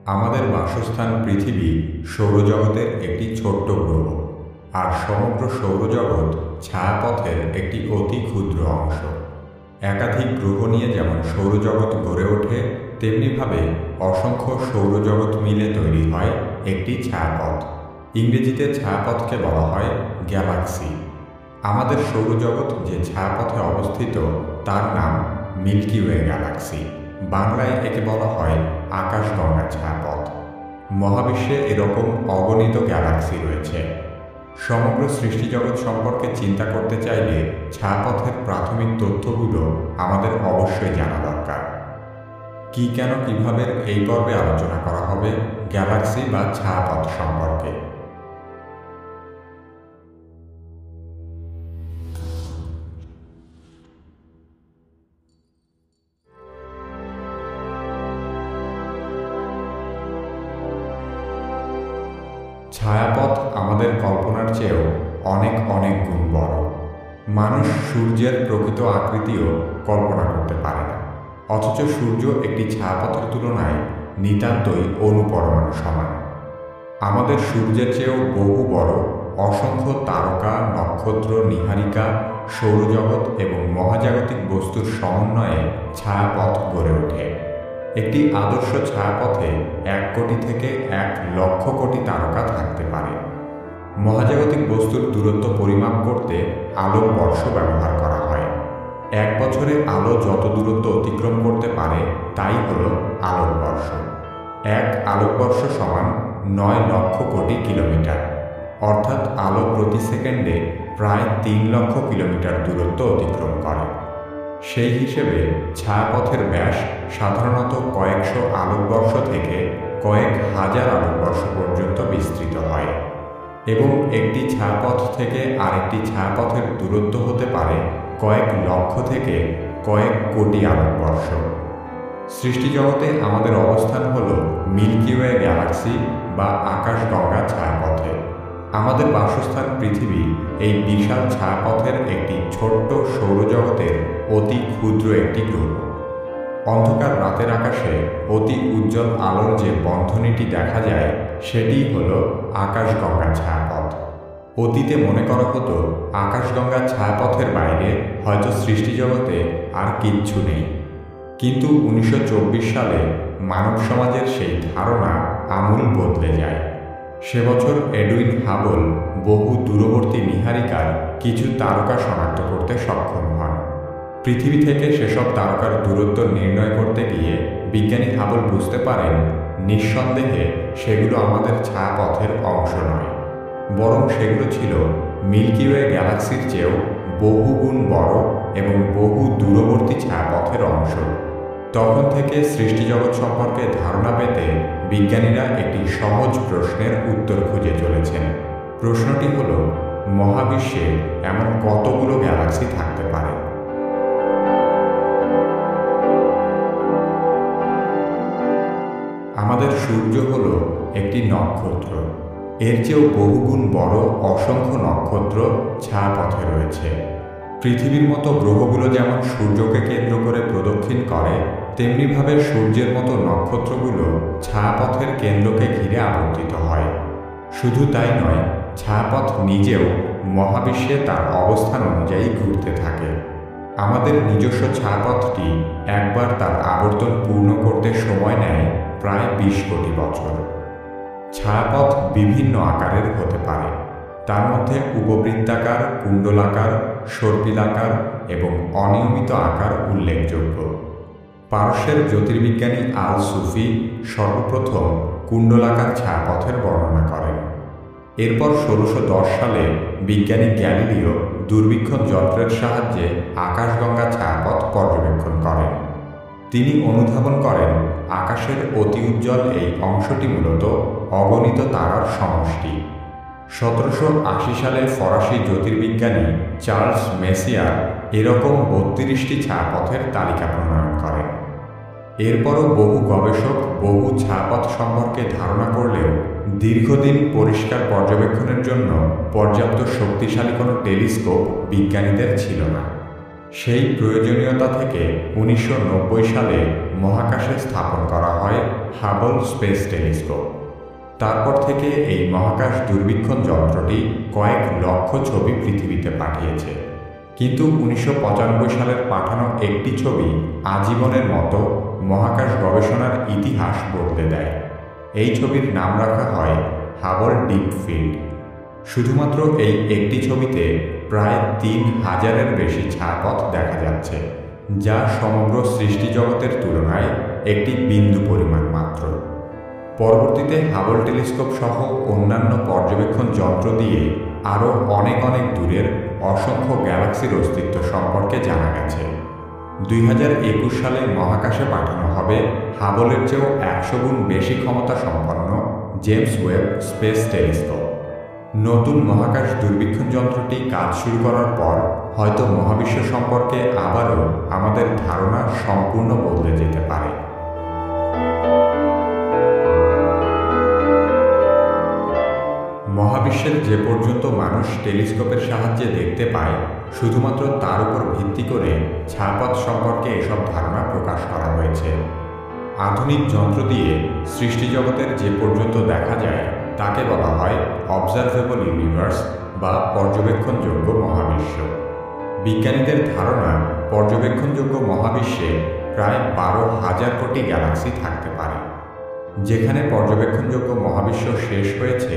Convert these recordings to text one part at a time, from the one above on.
আমাদের বাসস্থান পৃথিবী সৌরজগতের একটি ছোট্ট গ্রহ, আর সমগ্র সৌরজগৎ ছায়াপথের একটি অতি ক্ষুদ্র অংশ। একাধিক গ্রহ নিয়ে যেমন সৌরজগৎ গড়ে ওঠে, তেমনিভাবে অসংখ্য সৌরজগৎ মিলে তৈরি হয় একটি ছায়াপথ। ইংরেজিতে ছায়াপথকে বলা হয় গ্যালাক্সি। আমাদের সৌরজগৎ যে ছায়াপথে অবস্থিত তার নাম মিল্কি ওয়ে গ্যালাক্সি। বাংলায় একে বলা হয় আকাশগঙ্গা ছায়াপথ। মহাবিশ্বে এরকম অগণিত গ্যালাক্সি রয়েছে। সমগ্র সৃষ্টিজগৎ সম্পর্কে চিন্তা করতে চাইলে ছায়াপথের প্রাথমিক তথ্যগুলো আমাদের অবশ্যই জানা দরকার। কি, কেন, কিভাবে এই পর্বে আলোচনা করা হবে গ্যালাক্সি বা ছায়াপথ সম্পর্কে। ছায়াপথ আমাদের কল্পনার চেয়েও অনেক অনেক গুণ বড়। মানুষ সূর্যের প্রকৃত আকৃতিও কল্পনা করতে পারে না, অথচ সূর্য একটি ছায়াপথের তুলনায় নিতান্তই অণুপরমাণু সমান। আমাদের সূর্যের চেয়েও বহু বড় অসংখ্য তারকা, নক্ষত্র, নীহারিকা, সৌরজগৎ এবং মহাজাগতিক বস্তুর সমন্বয়ে ছায়াপথ গড়ে ওঠে। একটি আদর্শ ছায়াপথে 1 কোটি থেকে 1 লক্ষ কোটি তারকা থাকতে পারে। মহাজাগতিক বস্তুর দূরত্ব পরিমাপ করতে আলোকবর্ষ ব্যবহার করা হয়। 1 বছরে আলো যত দূরত্ব অতিক্রম করতে পারে তাই হল আলোকবর্ষ। 1 আলোকবর্ষ সমান 9 লক্ষ কোটি কিলোমিটার, অর্থাৎ আলো প্রতি সেকেন্ডে প্রায় 3 লক্ষ কিলোমিটার দূরত্ব অতিক্রম করে। সেই হিসেবে ছায়াপথের ব্যাস সাধারণত কয়েকশো আলোকবর্ষ থেকে কয়েক হাজার আলোকবর্ষ পর্যন্ত বিস্তৃত হয়, এবং একটি ছায়াপথ থেকে আরেকটি ছায়াপথের দূরত্ব হতে পারে কয়েক লক্ষ থেকে কয়েক কোটি আলোকবর্ষ। সৃষ্টিজগতে আমাদের অবস্থান হল মিল্কি ওয়ে গ্যালাক্সি বা আকাশগঙ্গা ছায়াপথে। আমাদের বাসস্থান পৃথিবী এই বিশাল ছায়াপথের একটি ছোট্ট সৌরজগতের অতি ক্ষুদ্র একটি গ্রহ। অন্ধকার রাতের আকাশে অতি উজ্জ্বল আলোর যে বন্ধনীটি দেখা যায় সেটিই হল আকাশগঙ্গা ছায়াপথ। অতীতে মনে করা হতো আকাশগঙ্গা ছায়াপথের বাইরে হয়তো সৃষ্টিজগতে আর কিচ্ছু নেই, কিন্তু 1924 সালে মানব সমাজের সেই ধারণা আমূল বদলে যায়। সে বছর এডুইন হাবল বহু দূরবর্তী নীহারিকার কিছু তারকা শনাক্ত করতে সক্ষম হন। পৃথিবী থেকে সেসব তারকার দূরত্ব নির্ণয় করতে গিয়ে বিজ্ঞানী হাবল বুঝতে পারেন নিঃসন্দেহে সেগুলো আমাদের ছায়াপথের অংশ নয়, বরং সেগুলো ছিল মিল্কি ওয়ে গ্যালাক্সির চেয়েও বহুগুণ বড় এবং বহু দূরবর্তী ছায়াপথের অংশ। তখন থেকে সৃষ্টিজগৎ সম্পর্কে ধারণা পেতে বিজ্ঞানীরা একটি সহজ প্রশ্নের উত্তর খুঁজে চলেছেন। প্রশ্নটি হল, মহাবিশ্বে এমন কতগুলো গ্যালাক্সি থাকতে পারে? আমাদের সূর্য হল একটি নক্ষত্র। এর চেয়েও বহুগুণ বড় অসংখ্য নক্ষত্র ছায়াপথে রয়েছে। পৃথিবীর মতো গ্রহগুলো যেমন সূর্যকে কেন্দ্র করে প্রদক্ষিণ করে, তেমনিভাবে সূর্যের মতো নক্ষত্রগুলো ছায়াপথের কেন্দ্রকে ঘিরে আবর্তিত হয়। শুধু তাই নয়, ছায়াপথ নিজেও মহাবিশ্বে তার অবস্থান অনুযায়ী ঘুরতে থাকে। আমাদের নিজস্ব ছায়াপথটি একবার তার আবর্তন পূর্ণ করতে সময় নেয় প্রায় 20 কোটি বছর। ছায়াপথ বিভিন্ন আকারের হতে পারে। তার মধ্যে উপবৃত্তাকার, কুণ্ডলাকার, সর্পিলাকার এবং অনিয়মিত আকার উল্লেখযোগ্য। পারস্যের জ্যোতির্বিজ্ঞানী আল সুফি সর্বপ্রথম কুণ্ডলাকার ছায়াপথের বর্ণনা করেন। এরপর 1610 সালে বিজ্ঞানী গ্যালিলিও দূরবীক্ষণ যন্ত্রের সাহায্যে আকাশগঙ্গা ছায়াপথ পর্যবেক্ষণ করেন। তিনি অনুধাবন করেন আকাশের অতি উজ্জ্বল এই অংশটি মূলত অগণিত তারার সমষ্টি। 1780 সালে ফরাসি জ্যোতির্বিজ্ঞানী চার্লস মেসিয়ার এরকম 32টি ছায়াপথের তালিকা প্রণয়ন করেন। এরপরও বহু গবেষক বহু ছায়াপথ সম্পর্কে ধারণা করলেও দীর্ঘদিন পরিষ্কার পর্যবেক্ষণের জন্য পর্যাপ্ত শক্তিশালী কোনো টেলিস্কোপ বিজ্ঞানীদের ছিল না। সেই প্রয়োজনীয়তা থেকে 1990 সালে মহাকাশে স্থাপন করা হয় হাবল স্পেস টেলিস্কোপ। তারপর থেকে এই মহাকাশ দূরবীক্ষণ যন্ত্রটি কয়েক লক্ষ ছবি পৃথিবীতে পাঠিয়েছে, কিন্তু 1995 সালের পাঠানো একটি ছবি আজীবনের মতো মহাকাশ গবেষণার ইতিহাস বদলে দেয়। এই ছবির নাম রাখা হয় হাবল ডিপ ফিল্ড। শুধুমাত্র এই একটি ছবিতে প্রায় 3000-এর বেশি ছায়াপথ দেখা যাচ্ছে, যা সমগ্র সৃষ্টিজগতের তুলনায় একটি বিন্দু পরিমাণ মাত্র। পরবর্তীতে হাবল টেলিস্কোপ সহ অন্যান্য পর্যবেক্ষণ যন্ত্র দিয়ে আরও অনেক দূরের অসংখ্য গ্যালাক্সির অস্তিত্ব সম্পর্কে জানা গেছে। 2021 সালে মহাকাশে পাঠানো হবে হাবলের চেয়েও 100 গুণ বেশি ক্ষমতা সম্পন্ন জেমস ওয়েব স্পেস টেলিস্কোপ। নতুন মহাকাশ দূরবীক্ষণ যন্ত্রটি কাজ শুরু করার পর হয়তো মহাবিশ্ব সম্পর্কে আবারও আমাদের ধারণা সম্পূর্ণ বদলে যেতে পারে। মহাবিশ্বের যে পর্যন্ত মানুষ টেলিস্কোপের সাহায্যে দেখতে পায়, শুধুমাত্র তার উপর ভিত্তি করে ছায়াপথ সম্পর্কে এসব ধারণা প্রকাশ করা হয়েছে। আধুনিক যন্ত্র দিয়ে সৃষ্টিজগতের যে পর্যন্ত দেখা যায় তাকে বলা হয় অবজারভেবল ইউনিভার্স বা পর্যবেক্ষণযোগ্য মহাবিশ্ব। বিজ্ঞানীদের ধারণা, পর্যবেক্ষণযোগ্য মহাবিশ্বে প্রায় 12,000 কোটি গ্যালাক্সি থাকতে পারে। যেখানে পর্যবেক্ষণযোগ্য মহাবিশ্ব শেষ হয়েছে,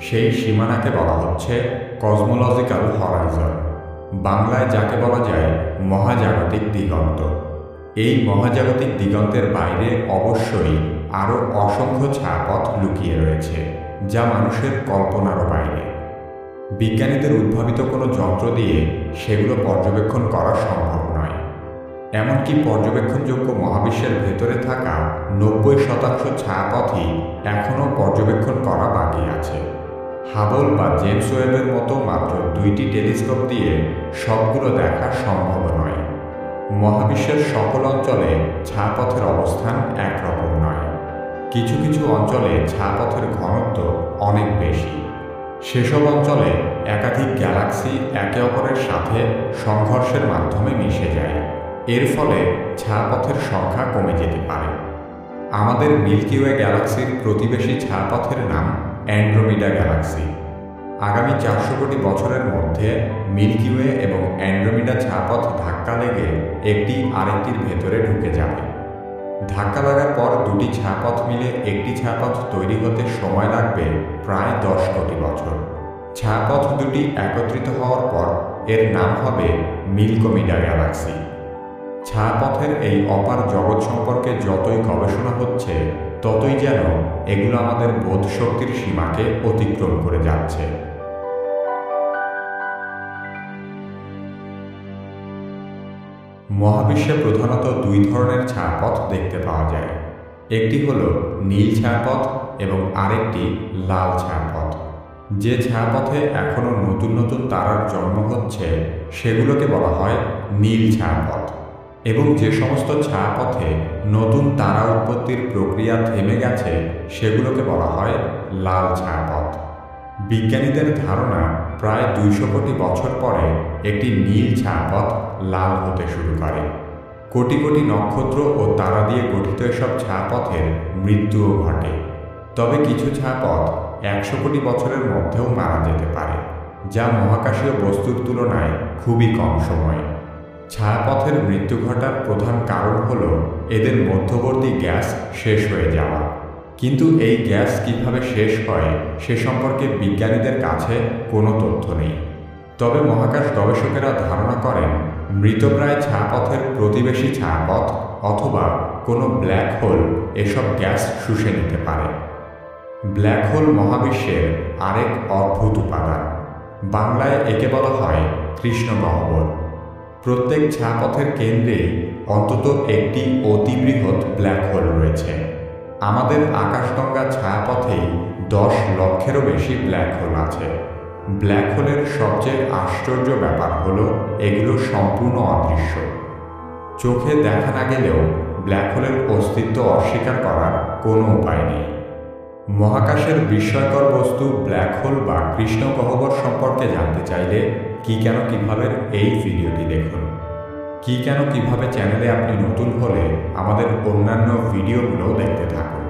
সেই সীমানাকে বলা হচ্ছে কসমোলজিক্যাল হরাইজন, বাংলায় যাকে বলা যায় মহাজাগতিক দিগন্ত। এই মহাজাগতিক দিগন্তের বাইরে অবশ্যই আরও অসংখ্য ছায়াপথ লুকিয়ে রয়েছে, যা মানুষের কল্পনারও বাইরে। বিজ্ঞানীদের উদ্ভাবিত কোনো যন্ত্র দিয়ে সেগুলো পর্যবেক্ষণ করা সম্ভব নয়। এমনকি পর্যবেক্ষণযোগ্য মহাবিশ্বের ভেতরে থাকা 90% ছায়াপথই এখনও পর্যবেক্ষণ করা বাকি আছে। হাবল বা জেমস ওয়েবের মতো মাত্র 2টি টেলিস্কোপ দিয়ে সবগুলো দেখা সম্ভব নয়। মহাবিশ্বের সকল অঞ্চলে ছায়াপথের অবস্থান একরকম নয়। কিছু অঞ্চলে ছায়াপথের ঘনত্ব অনেক বেশি। সেসব অঞ্চলে একাধিক গ্যালাক্সি একে অপরের সাথে সংঘর্ষের মাধ্যমে মিশে যায়। এর ফলে ছায়াপথের সংখ্যা কমে যেতে পারে। আমাদের মিল্কি ওয়ে গ্যালাক্সির প্রতিবেশী ছায়াপথের নাম অ্যান্ড্রোমিডা গ্যালাক্সি। আগামী 400 কোটি বছরের মধ্যে মিল্কি ওয়ে এবং অ্যান্ড্রোমিডা ছায়াপথ ধাক্কা লেগে একটি আরেকটির ভেতরে ঢুকে যাবে। ধাক্কা লাগার পর দুটি ছায়াপথ মিলে একটি ছায়াপথ তৈরি হতে সময় লাগবে প্রায় 10 কোটি বছর। ছায়াপথ দুটি একত্রিত হওয়ার পর এর নাম হবে মিল্কোমিডা গ্যালাক্সি। ছায়াপথের এই অপার জগৎ সম্পর্কে যতই গবেষণা হচ্ছে, ততই যেন এগুলো আমাদের বোধশক্তির সীমাকে অতিক্রম করে যাচ্ছে। মহাবিশ্বে প্রধানত 2 ধরনের ছায়াপথ দেখতে পাওয়া যায়। একটি হলো নীল ছায়াপথ এবং আরেকটি লাল ছায়াপথ। যে ছায়াপথে এখনও নতুন তারার জন্ম হচ্ছে, সেগুলোকে বলা হয় নীল ছায়াপথ। এবং যে সমস্ত ছায়াপথে নতুন তারা উৎপত্তির প্রক্রিয়া থেমে গেছে, সেগুলোকে বলা হয় লাল ছায়াপথ। বিজ্ঞানীদের ধারণা, প্রায় 200 কোটি বছর পরে একটি নীল ছায়াপথ লাল হতে শুরু করে। কোটি নক্ষত্র ও তারা দিয়ে গঠিত এসব ছায়াপথের মৃত্যুও ঘটে। তবে কিছু ছায়াপথ 100 কোটি বছরের মধ্যেও মারা যেতে পারে, যা মহাকাশীয় বস্তুর তুলনায় খুবই কম সময়। ছায়াপথের মৃত্যু ঘটার প্রধান কারণ হল এদের মধ্যবর্তী গ্যাস শেষ হয়ে যাওয়া। কিন্তু এই গ্যাস কিভাবে শেষ হয় সে সম্পর্কে বিজ্ঞানীদের কাছে কোনো তথ্য নেই। তবে মহাকাশ গবেষকেরা ধারণা করেন, মৃতপ্রায় ছায়াপথের প্রতিবেশী ছায়াপথ অথবা কোনো ব্ল্যাক হোল এসব গ্যাস শুষে নিতে পারে। ব্ল্যাক হোল মহাবিশ্বের আরেক অদ্ভুত উপাদান। বাংলায় একে বলা হয় কৃষ্ণগহ্বর। প্রত্যেক ছায়াপথের কেন্দ্রে অন্তত একটি অতি বৃহৎ ব্ল্যাক হোল রয়েছে। আমাদের আকাশগঙ্গা ছায়াপথেই 10 লক্ষেরও বেশি ব্ল্যাক হোল আছে। ব্ল্যাক হোলের সবচেয়ে আশ্চর্য ব্যাপার হলো এগুলো সম্পূর্ণ অদৃশ্য। চোখে দেখা না গেলেও ব্ল্যাক হোলের অস্তিত্ব অস্বীকার করার কোনো উপায় নেই। মহাকাশের বিস্ময়কর বস্তু ব্ল্যাক হোল বা কৃষ্ণগহ্বর সম্পর্কে জানতে চাইলে কি কেন কিভাবে এই ভিডিওটি দেখুন। কি কেন কিভাবে চ্যানেলে আপনি নতুন হলে আমাদের অন্যান্য ভিডিওগুলো দেখতে থাকুন।